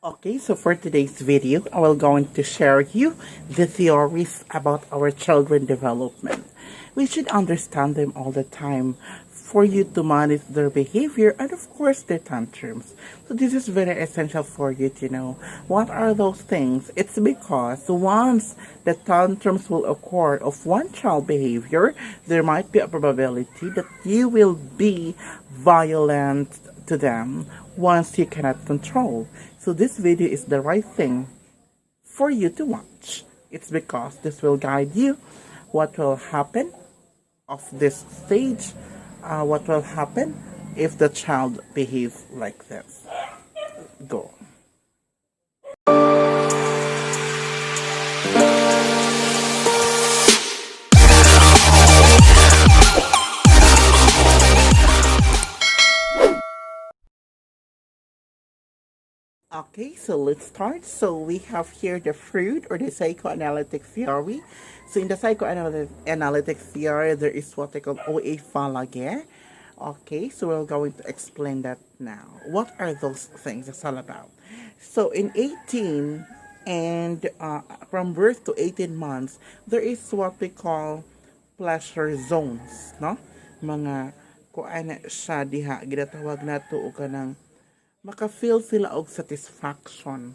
Okay, so for today's video, I will going to share you the theories about our children development. We should understand them all the time for you to manage their behavior and of course their tantrums. So this is very essential for you to know. What are those things? It's because once the tantrums will occur of one child behavior, there might be a probability that you will be violent to them once you cannot control. So this video is the right thing for you to watch. It's because this will guide you what will happen of this stage, what will happen if the child behaves like this. Go. Okay, so let's start. So we have here the Freud or the psychoanalytic theory. So in the psychoanalytic theory, there is what they call OA Phallic. Okay, so we're going to explain that now. What are those things it's all about? So in 18 and from birth to 18 months, there is what we call pleasure zones, no? Mga kuan siya diha ginatawag nato og kanang maka-feel sila og satisfaction,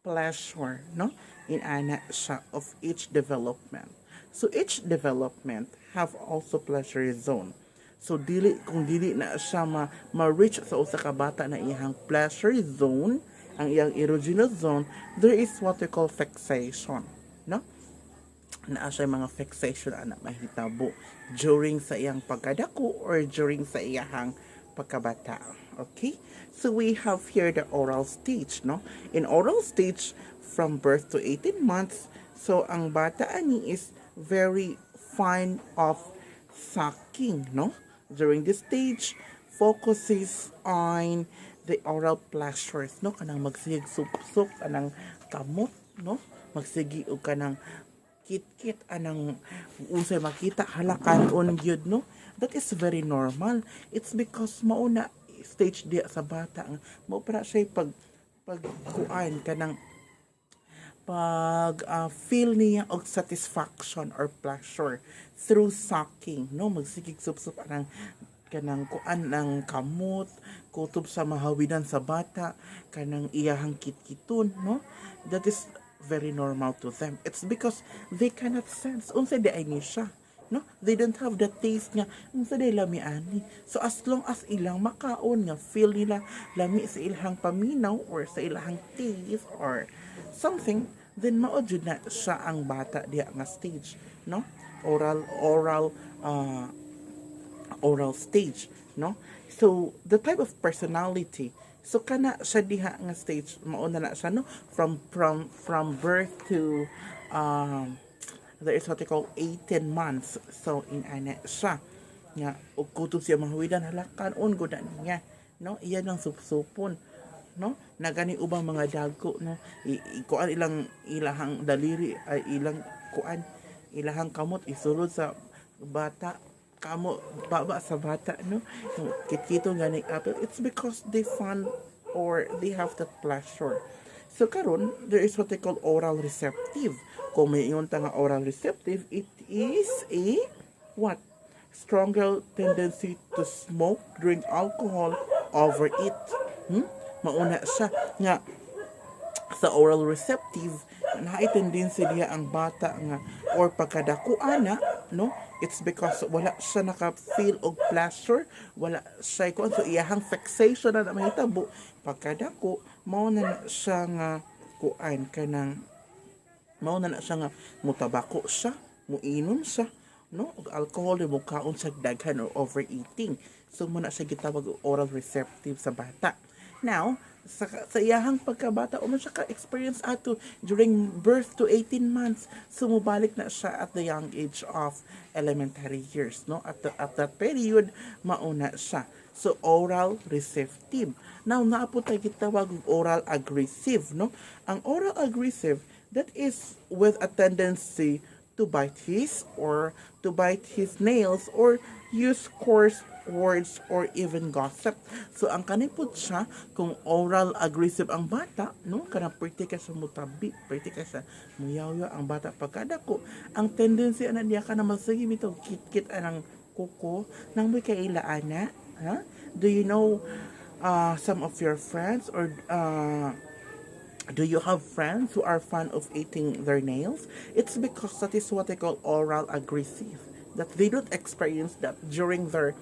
pleasure, no? In ana siya of each development. So each development have also pleasure zone. So kung dili na siya ma-reach sa usa ka bata na iyang pleasure zone, ang iyang erogenous zone, there is what we call fixation, no? Naa siya mga fixation ana mahitabo during sa iyang pagkadako or during sa iyang pagkabata. Okay, so we have here the oral stage, no? In oral stage, from birth to 18 months, so ang bata ani is very fond of sucking, no? During this stage, focuses on the oral pleasures, no? Kanang magsigig sup-sup, kanang kamot, no? Magsigi o kanang kit-kit, anang usay makita, halakan on yun, no? That is very normal. It's because mauna stage dia sa bata mo para siya pagkuan kanang feel niya og satisfaction or pleasure through sucking, no? Magsigig sup-sup anang kanang kuan ng kamot kutob sa mahawidan sa bata kanang iyahang kitkiton, no? That is very normal to them. It's because they cannot sense unsa di ay ni siya, no? They don't have the taste nga unsa day lami ani. So as long as ilang makaon nga feel nila lami sa ilang paminaw or sa ilang taste or something, then mao jud na siya ang bata diha nga stage, no? Oral stage, no? So the type of personality, so kana siya diha nga stage mao na siya, no? From birth to there is what they call 18 months. So in ana siya nga ug kutob siya mahawidan halakan on gud niya, no? Iya nang supsupon, no? Nagani ubang mga dago, no? Kuan ilahang daliri ay ilahang kamot isulod sa bata, kamot baba sa bata, no? Kitkito gani apple. It's because they fun or they have that pleasure. So karon there is what they call oral receptive. Kung may iyon nga oral receptive, it is a what? Stronger tendency to smoke, drink alcohol, overeat. Mauna siya nga sa oral receptive, naay tendency diya ang bata nga or pagkadako ana, no? It's because wala siya naka-feel og pleasure, wala siya so iyahang fixation na mahitabo pagkadako mao na siya nga kuan kanang mao na siya nga mutabako siya, muinom siya, no? Og alcohol mo kaon sa daghan or overeating. So muna siya gitawag oral receptive sa bata. Now, sa iyahang pagkabata o man siya ka-experience ato during birth to 18 months, sumubalik na siya at the young age of elementary years, no? At that period, mauna siya. So oral receptive. Now, naapot tayo gitawag oral aggressive, no? Ang oral aggressive, that is with a tendency to bite his nails or use coarse words, or even gossip. So ang kanipod siya, kung oral aggressive ang bata, no, kanang pretty ka sa mutabi, pretty ka sa muyaw ang bata pagkadako, ang tendency ana niya ka na masigi bitaw kit-kit anang kuko nang may kailaana, ha? Do you know some of your friends, or do you have friends who are fond of eating their nails? It's because that is what they call oral aggressive. That they don't experience that during their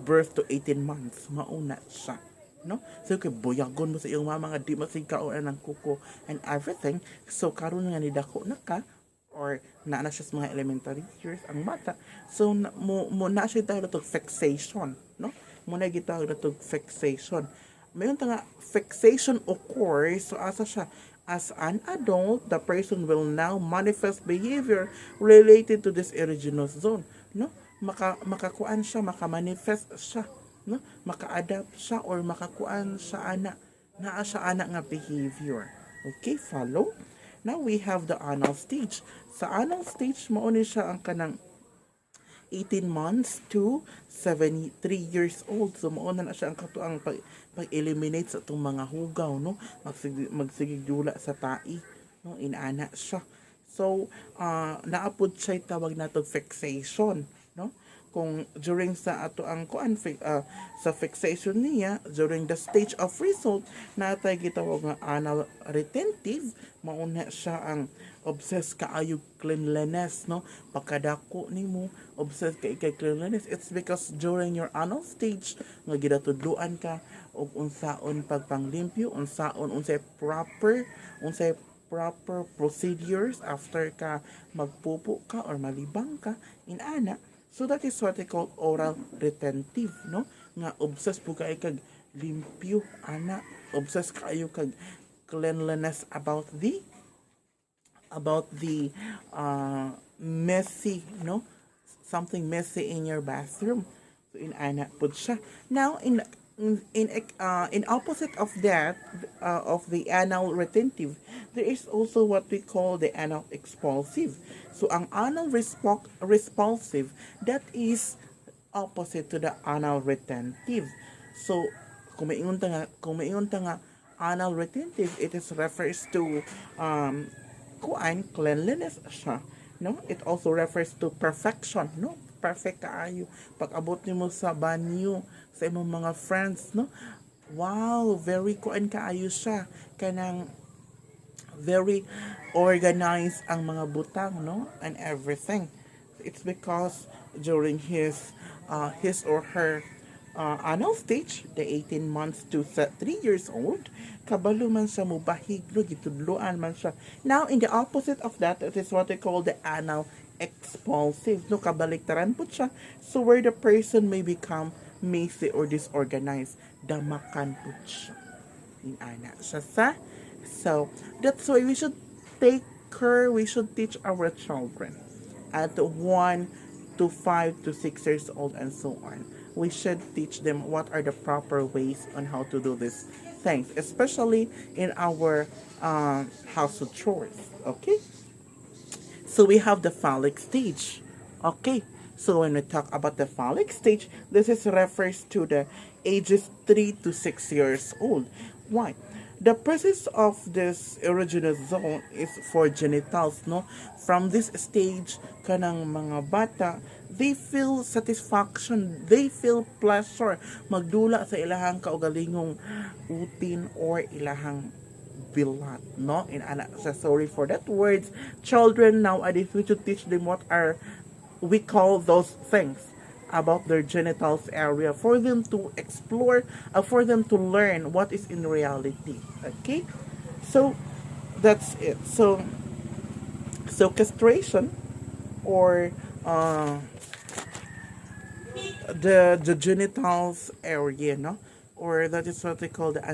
birth to 18 months. Mauna siya. No? So, kay buyagon mo sa iyong mama nga di masigkaon ng kuko and everything. So, karon nga ni dako na ka, or na siya sa mga elementary years ang bata. So, mo na siya tayo na fixation. No? Muna gitawag na fixation. Mayroon nga fixation occurs, so asa siya, as an adult, the person will now manifest behavior related to this erogenous zone, no? Makakuan siya, makamanifest siya, no? Maka-adapt siya or makakuan siya naa siya nga behavior. Okay, follow? Now we have the anal stage. Sa anal stage, mauni siya ang kanang 18 months to 73 years old. So, mauna na siya ang katuang pag-eliminate sa itong mga hugaw, no? Magsigigdula sa tai, no? Inana siya. So, naapod siya tawag na itong fixation, no? Kung during sa ato ang sa fixation niya, during the stage of result, natay gitawag nga anal retentive, mauna siya ang obsessed kaayo cleanliness, no? Pagkadako nimo, obsessed kay cleanliness. It's because during your anal stage nga gidatudluan ka og unsaon pagpanglimpyo, unsay proper procedures after ka magpupo ka or malibang ka inana. So that is what they call oral retentive, no? Nga obsessed po kay kag limpyo ana, obsessed kaayo kag cleanliness about the messy, no? Something messy in your bathroom. So inana pud siya. Now in opposite of that, of the anal retentive, there is also what we call the anal expulsive. So ang anal repulsive, that is opposite to the anal retentive. So kung maingon ta nga anal retentive, it is refers to cleanliness siya, no? It also refers to perfection, no? Perfect kaayo pag abot nimo sa banyo sa imong mga friends, no? Wow, very kaayo siya, kanang very organized ang mga butang, no? And everything. It's because during his or her anal stage, the 18 months to 3 years old, kabalo man siya mubahiglo, gitudloan man siya. Now, in the opposite of that, it is what they call the anal expulsive, no? Kabaliktaran po siya. So, where the person may become messy or disorganized, damakan po siya. Inana siya sa. So, that's why we should teach our children at 1 to 5 to 6 years old and so on. We should teach them what are the proper ways on how to do these things, especially in our household chores. Okay? So we have the phallic stage. Okay? So when we talk about the phallic stage, this refers to the ages 3 to 6 years old. Why? The presence of this erogenous zone is for genitals, no? From this stage, kanang mga bata, they feel satisfaction, they feel pleasure, magdula sa ilahang kaugalingong utin or ilahang bilat, no? Sorry for that words. Children nowadays, we should teach them what we call those things about their genitals area for them to explore, for them to learn what is in reality. Okay, so that's it. So castration or the genitals area, no, or that is what they call the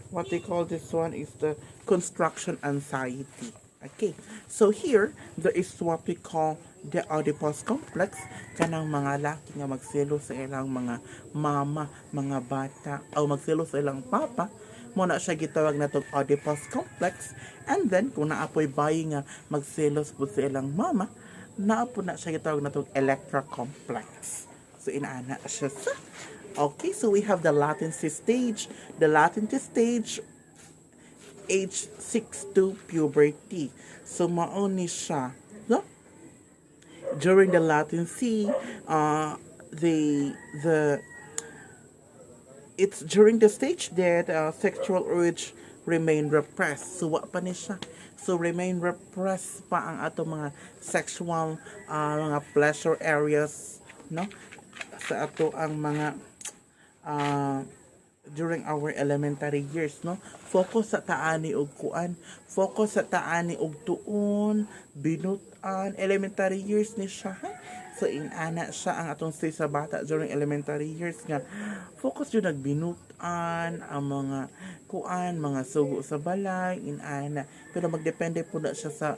what they call this one is the construction anxiety. Okay, so here there is what we call the Oedipus complex, kanang mga laki nga magselo sa ilang mga mama, mga bata, o magselo sa ilang papa, mo na siya gitawag na itong Oedipus complex. And then kung naapoy bayi nga magselos po sa ilang mama, naa po na siya gitawag na itong electrocomplex. So, inaana siya sa. Okay, so we have the latency stage. The latency stage, age 6 to puberty. So, mauni siya. No? During the latency, it's during the stage that sexual urge remain repressed. So, wa pa ni siya. So, remain repressed pa ang ato mga sexual mga pleasure areas, no? Sa ato ang mga during our elementary years, no? Focus sa taani og kuan, focus sa taani og tuon, binutan, elementary years ni siya. Ha? So, inana siya ang atong stage sa bata during elementary years nga. Focus yun nagbinutan, ang mga kuan, mga sugo sa balay, inana. Pero magdepende po na siya sa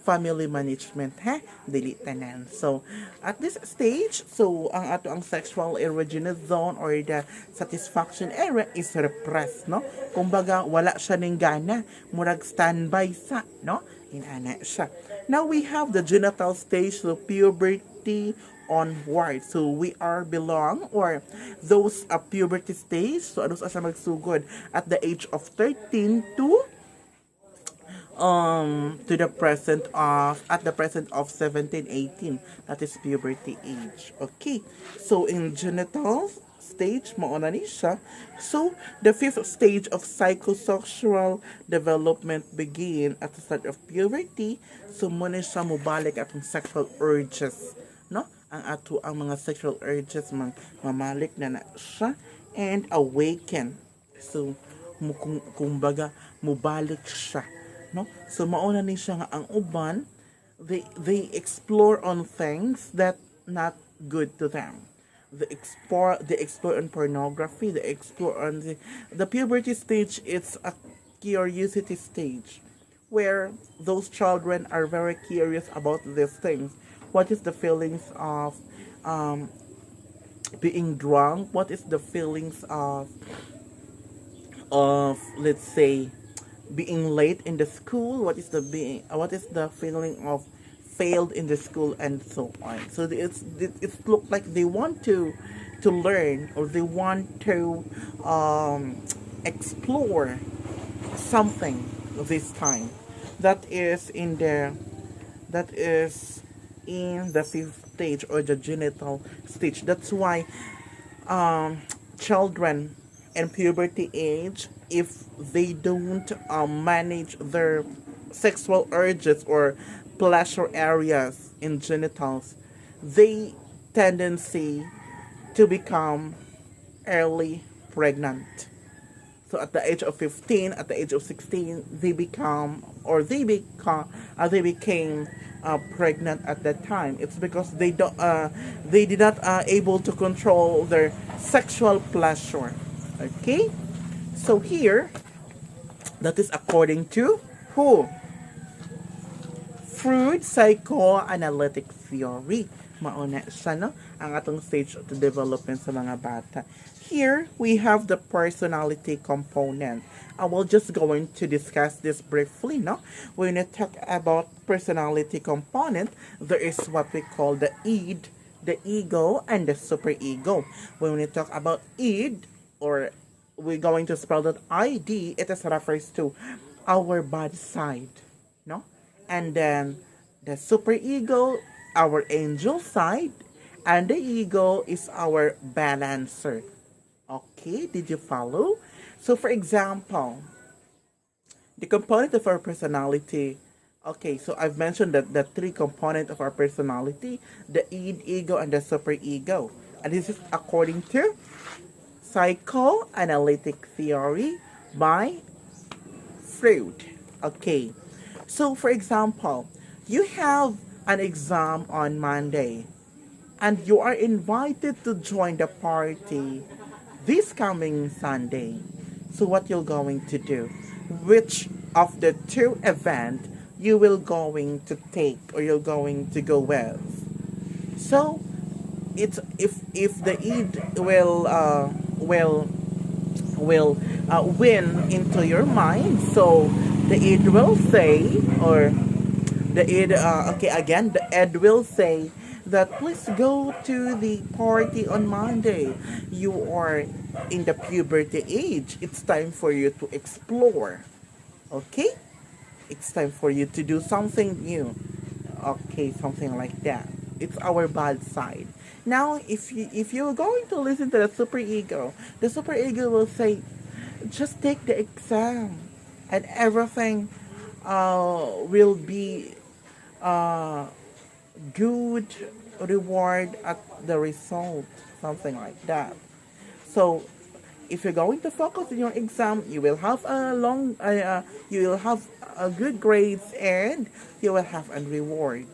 family management, ha? Dili tanan. So, at this stage, so, ang sexual erogenous zone or the satisfaction area is repressed, no? Kumbaga, wala siya ning gana. Murag standby sa, no? Inana siya. Now, we have the genital stage, so puberty onward. So, we are belong, or those puberty stage, so, ano sa magsugod at the age of 13 to the present of at the present of 17-18, that is puberty age. Okay, so in genital stage mauna ni siya. So the fifth stage of psychosexual development begin at the start of puberty. So muna siya mubalik atong sexual urges, no? Ang mga sexual urges mamalik na siya and awaken. So kumbaga mubalik siya, no? So mauna ni siya nga ang uban, they explore on things that not good to them. They explore on pornography, they explore on the puberty stage. It's a curiosity stage where those children are very curious about these things. What is the feelings of being drunk? What is the feelings of let's say being late in the school? What is the feeling of failed in the school, and so on? So it's look like they want to learn, or they want to explore something this time that is in the fifth stage, or the genital stage. That's why children in puberty age, if they don't manage their sexual urges or pleasure areas in genitals, they tendency to become early pregnant. So at the age of 15, at the age of 16, they became pregnant at that time. It's because they did not able to control their sexual pleasure. Okay, so here, that is according to who? Freud psychoanalytic theory. Mauna siya, no? Ang atong stage of development sa mga bata. Here, we have the personality component. I will just going to discuss this briefly, no? When we talk about personality component, there is what we call the id, the ego, and the superego. When we talk about id, or we're going to spell that ID, it is refers to our body side, no? And then the superego, our angel side, and the ego is our balancer. Okay, did you follow? So for example, the component of our personality. Okay, so I've mentioned that the three components of our personality, the id, ego, and the superego. And this is according to psychoanalytic theory by Freud. Okay, so for example, you have an exam on Monday and you are invited to join the party this coming Sunday. So what you're going to do? Which of the two events you will going to take, or you're going to go with? So it's if the id will win into your mind, so the id will say, or The id, okay, again, the ed will say that please go to the party on Monday. You are in the puberty age. It's time for you to explore. Okay? It's time for you to do something new. Okay, something like that. It's our bad side. Now, if you're going to listen to the super ego will say, just take the exam, and everything will be uh, good reward at the result, something like that. So if you're going to focus on your exam, you will have you will have a good grades, and you will have a reward.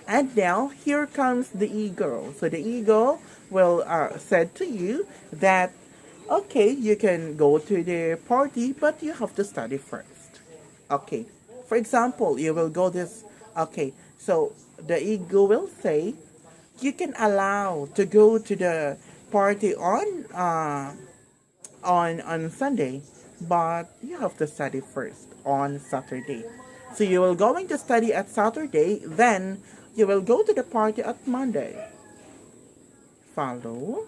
And now here comes the ego. So the ego will said to you that okay, you can go to the party, but you have to study first. Okay. For example, you will go this. Okay. So the ego will say you can allow to go to the party on Sunday, but you have to study first on Saturday. So you will going to study at Saturday, then you will go to the party at Monday. Follow?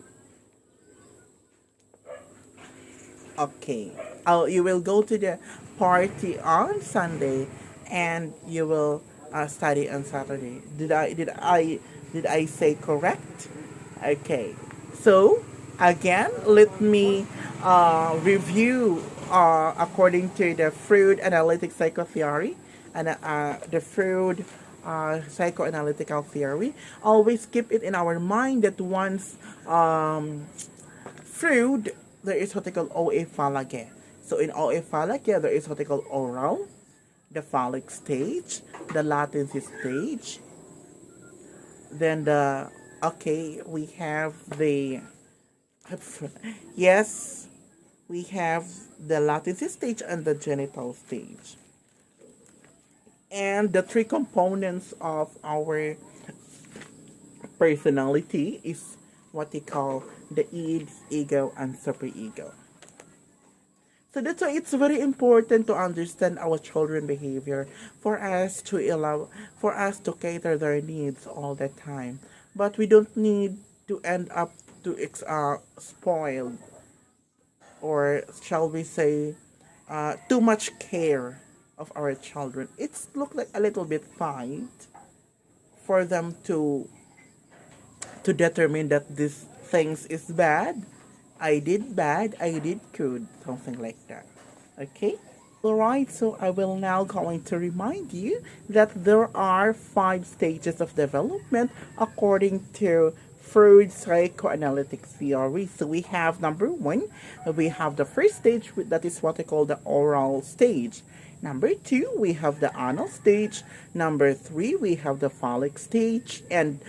Okay. You will go to the party on Sunday, and you will study on Saturday. Did I say correct? Okay. So again, let me review according to the Freud analytic psychotheory and the Freud psychoanalytical theory. Always keep it in our mind that once Freud, there is what they call OA phallic. So in OA phallic, there is what they call oral, the phallic stage, the latency stage. Then we have the yes, we have the latency stage and the genital stage. And the three components of our personality is what they call the id, ego, and superego. So that's why it's very important to understand our children behavior for us to cater their needs all the time. But we don't need to end up to spoiled, or shall we say too much care of our children. It's look like a little bit fight for them to determine that this things is bad. I did bad, I did good, something like that. Okay? Alright, so I will now going to remind you that there are 5 stages of development according to Freud's psychoanalytic theory. So we have number 1, we have the first stage, that is what I call the oral stage. Number 2, we have the anal stage. Number 3, we have the phallic stage. And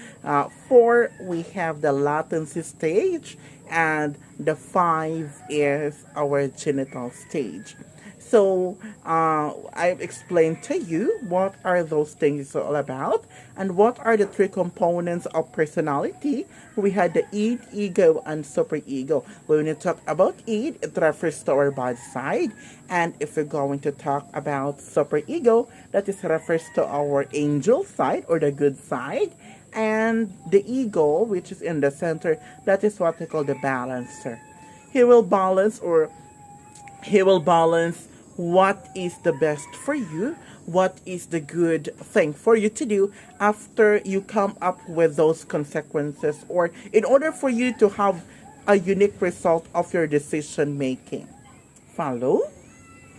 4, we have the latency stage. And the 5 is our genital stage. So I've explained to you what are those things all about, and what are the 3 components of personality. We had the id, ego, and superego. When you talk about id, it refers to our bad side, and if we're going to talk about superego, that is refers to our angel side or the good side, and the ego, which is in the center, that is what we call the balancer. He will balance what is the best for you, what is the good thing for you to do after you come up with those consequences, or in order for you to have a unique result of your decision making. Follow?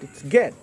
It's good.